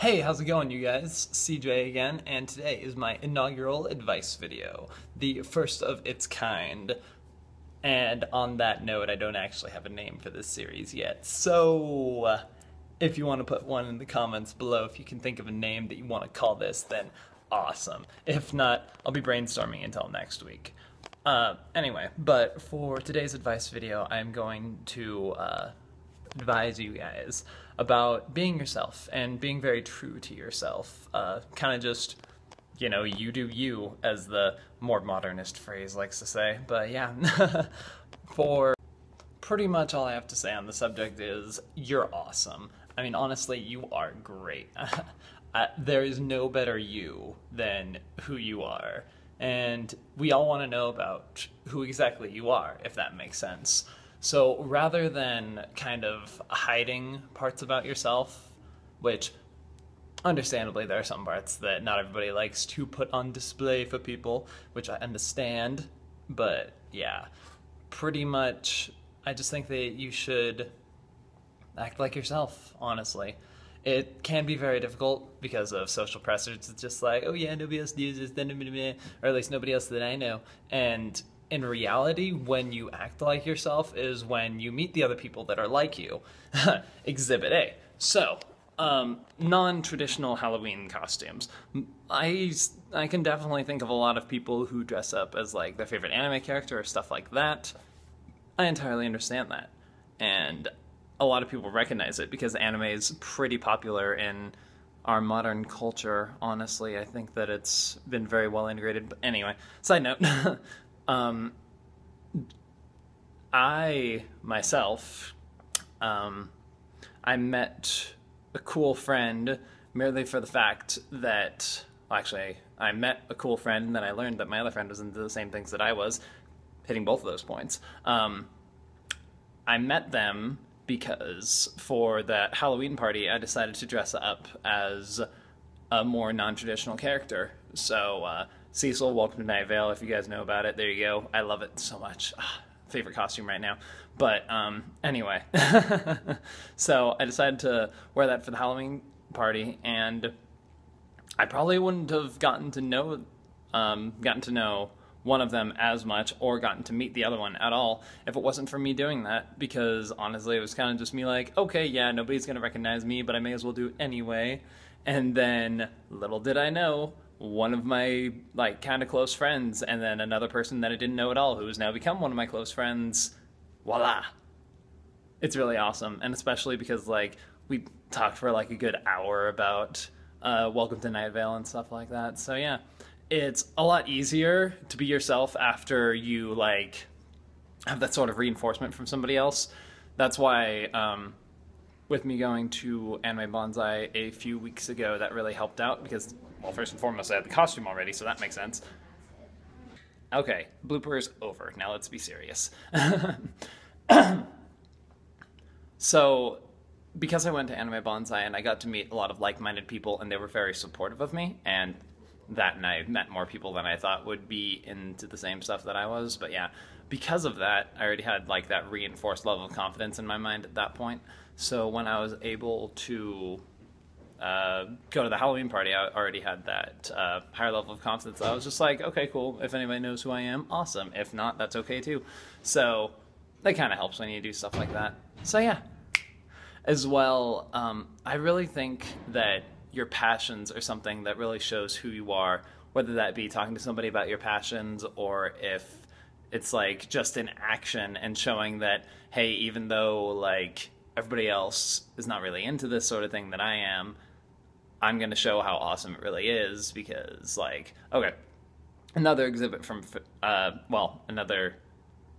Hey, how's it going, you guys? CJ again, and today is my inaugural advice video, the first of its kind. And on that note, I don't actually have a name for this series yet, so if you want to put one in the comments below, if you can think of a name that you want to call this, then awesome. If not, I'll be brainstorming until next week. Anyway, but for today's advice video, I'm going to advise you guys about being yourself and being very true to yourself. Kind of just, you do you, as the more modernist phrase likes to say. But yeah, for pretty much all I have to say on the subject is you're awesome. I mean, honestly, you are great. There is no better you than who you are. And we all want to know about who exactly you are, if that makes sense. So rather than kind of hiding parts about yourself, which understandably there are some parts that not everybody likes to put on display for people, which I understand, but yeah, pretty much I just think that you should act like yourself, honestly. It can be very difficult because of social pressures. It's just like, oh yeah, nobody else does this, or at least nobody else that I know. And in reality, when you act like yourself is when you meet the other people that are like you. Exhibit A. So, non-traditional Halloween costumes. I can definitely think of a lot of people who dress up as like their favorite anime character or stuff like that. I entirely understand that. And a lot of people recognize it because anime is pretty popular in our modern culture, honestly. I think that it's been very well integrated. But anyway, side note. I, myself, I met a cool friend merely for the fact that, well, actually, I met a cool friend and then I learned that my other friend was into the same things that I was, hitting both of those points. I met them because for that Halloween party, I decided to dress up as a more non-traditional character. So, Cecil, welcome to Night Vale, if you guys know about it. There you go. I love it so much. Favorite costume right now. But, anyway. So, I decided to wear that for the Halloween party, and I probably wouldn't have gotten to know one of them as much or gotten to meet the other one at all if it wasn't for me doing that, because honestly it was kind of just me like, okay, yeah, nobody's gonna recognize me, but I may as well do it anyway. And then little did I know, one of my like kind of close friends and then another person that I didn't know at all who has now become one of my close friends, voila. It's really awesome, and especially because like we talked for like a good hour about Welcome to Night Vale and stuff like that. So yeah, it's a lot easier to be yourself after you like have that sort of reinforcement from somebody else. That's why with me going to Anime Bonsai a few weeks ago, that really helped out because, well, first and foremost, I had the costume already, so that makes sense. Okay, bloopers over. Now let's be serious. So, because I went to Anime Bonsai and I got to meet a lot of like-minded people and they were very supportive of me, and that night I met more people than I thought would be into the same stuff that I was. But yeah, because of that, I already had like that reinforced level of confidence in my mind at that point. So when I was able to go to the Halloween party, I already had that higher level of confidence. I was just like, okay, cool. If anybody knows who I am, awesome. If not, that's okay too. So that kind of helps when you do stuff like that. So yeah. As well, I really think that your passions are something that really shows who you are, whether that be talking to somebody about your passions or if it's like just in action and showing that, hey, even though like everybody else is not really into this sort of thing that I am, I'm going to show how awesome it really is because like, okay, another exhibit from, another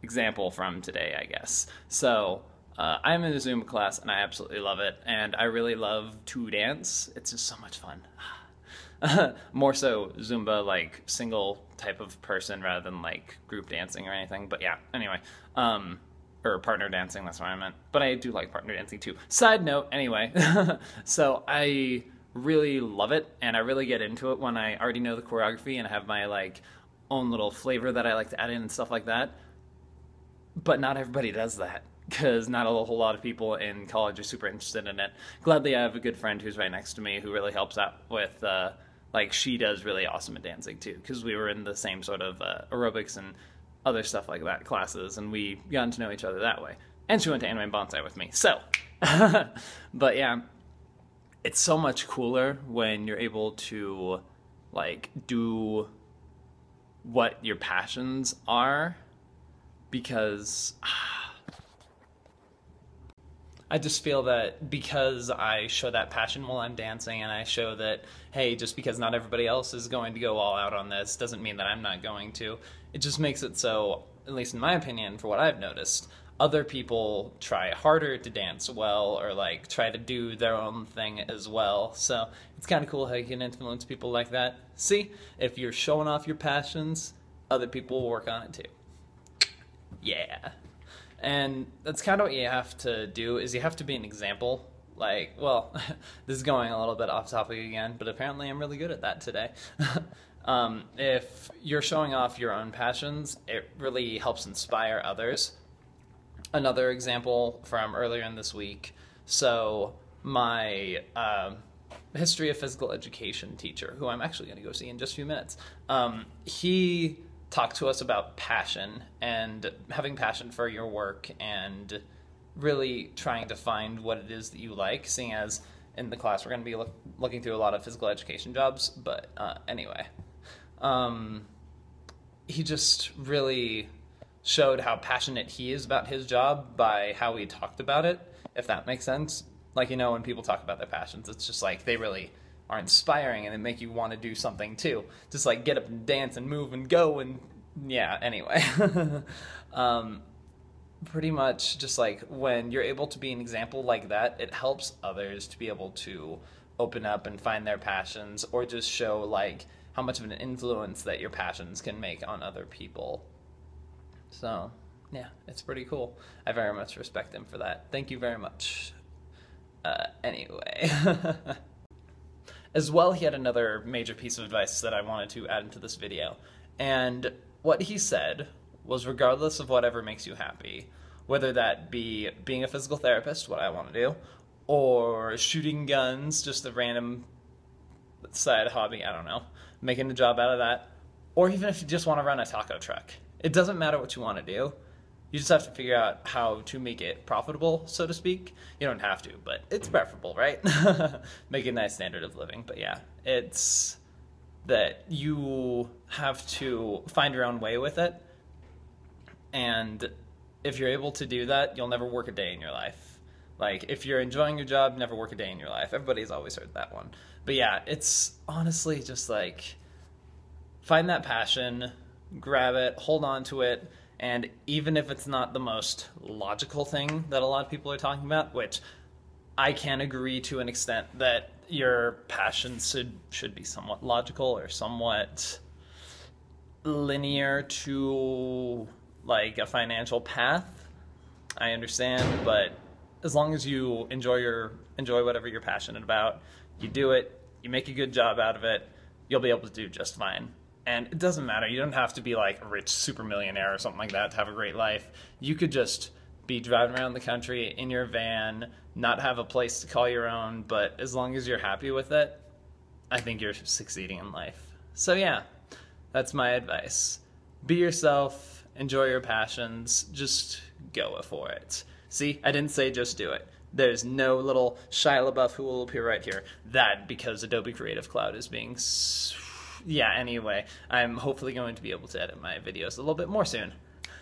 example from today, I guess. So, I'm in a Zumba class and I absolutely love it, and I really love to dance. It's just so much fun. More so Zumba, like single type of person rather than like group dancing or anything. But yeah, anyway, or partner dancing, that's what I meant. But I do like partner dancing too. Side note, anyway. So I really love it, and I really get into it when I already know the choreography and I have my like own little flavor that I like to add in and stuff like that. But not everybody does that. because not a whole lot of people in college are super interested in it. Gladly, I have a good friend who's right next to me who really helps out with, like, she does really awesome at dancing too, because we were in the same sort of aerobics and other stuff like that classes, and we got to know each other that way. And she went to anime and bonsai with me, so. But yeah, it's so much cooler when you're able to, like, do what your passions are, because I just feel that because I show that passion while I'm dancing, and I show that, hey, just because not everybody else is going to go all out on this doesn't mean that I'm not going to. It just makes it so, at least in my opinion, for what I've noticed, other people try harder to dance well, or like try to do their own thing as well. So it's kind of cool how you can influence people like that. See, if you're showing off your passions, other people will work on it too. Yeah. And that's kind of what you have to do, is you have to be an example. Like, well, this is going a little bit off topic again, but apparently I'm really good at that today. If you're showing off your own passions, it really helps inspire others. Another example from earlier in this week, so my history of physical education teacher, who I'm actually going to go see in just a few minutes, he talked to us about passion and having passion for your work and really trying to find what it is that you like, seeing as in the class we're going to be looking through a lot of physical education jobs. But anyway, he just really showed how passionate he is about his job by how he talked about it, if that makes sense. Like, you know, when people talk about their passions, it's just like they really are inspiring and they make you want to do something too. Just like get up and dance and move and go, and yeah, anyway. Pretty much just like when you're able to be an example like that, it helps others to be able to open up and find their passions, or just show like how much of an influence that your passions can make on other people. So yeah, it's pretty cool. I very much respect him for that. Thank you very much. Anyway. As well, he had another major piece of advice that I wanted to add into this video. And what he said was, regardless of whatever makes you happy, whether that be being a physical therapist, what I want to do, or shooting guns, just a random side hobby, I don't know, making a job out of that, or even if you just want to run a taco truck. It doesn't matter what you want to do. You just have to figure out how to make it profitable, so to speak. You don't have to, but it's preferable, right? Make a nice standard of living. But yeah, it's that you have to find your own way with it. And if you're able to do that, you'll never work a day in your life. Like, if you're enjoying your job, never work a day in your life. Everybody's always heard that one. But yeah, it's honestly just like, find that passion, grab it, hold on to it. And even if it's not the most logical thing that a lot of people are talking about, which I can agree to an extent that your passions should be somewhat logical or somewhat linear to like a financial path, I understand, but as long as you enjoy whatever you're passionate about, you do it, you make a good job out of it, you'll be able to do just fine. And it doesn't matter. You don't have to be like a rich super millionaire or something like that to have a great life. You could just be driving around the country in your van, not have a place to call your own, but as long as you're happy with it, I think you're succeeding in life. So yeah, that's my advice. Be yourself, enjoy your passions, just go for it. See, I didn't say just do it. There's no little Shia LaBeouf who will appear right here. That because Adobe Creative Cloud is being... Yeah, anyway, I'm hopefully going to be able to edit my videos a little bit more soon.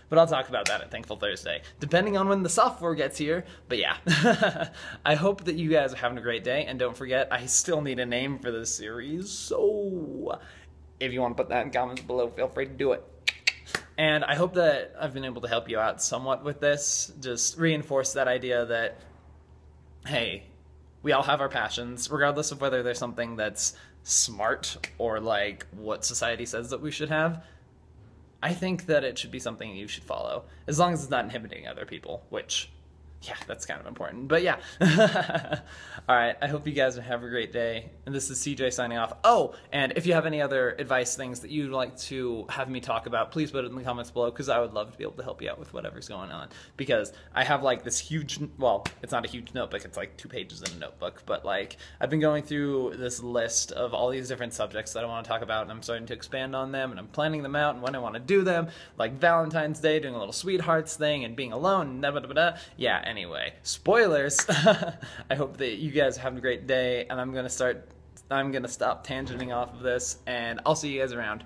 But I'll talk about that at Thankful Thursday, depending on when the software gets here. But yeah, I hope that you guys are having a great day. And don't forget, I still need a name for this series. So if you want to put that in comments below, feel free to do it. And I hope that I've been able to help you out somewhat with this. Just reinforce that idea that, hey, we all have our passions, regardless of whether there's something that's smart or like what society says that we should have. I think that it should be something you should follow, as long as it's not inhibiting other people, which Yeah, that's kind of important. But yeah. All right. I hope you guys have a great day. And this is CJ signing off. Oh, and if you have any other advice things that you'd like to have me talk about, please put it in the comments below, because I would love to be able to help you out with whatever's going on. Because I have like this huge, well, it's not a huge notebook. It's like 2 pages in a notebook. But like I've been going through this list of all these different subjects that I want to talk about, and I'm starting to expand on them, and I'm planning them out and when I want to do them. Like Valentine's Day, doing a little sweethearts thing, and being alone. Yeah, anyway, spoilers. I hope that you guys have a great day, and I'm gonna stop tangenting off of this, and I'll see you guys around.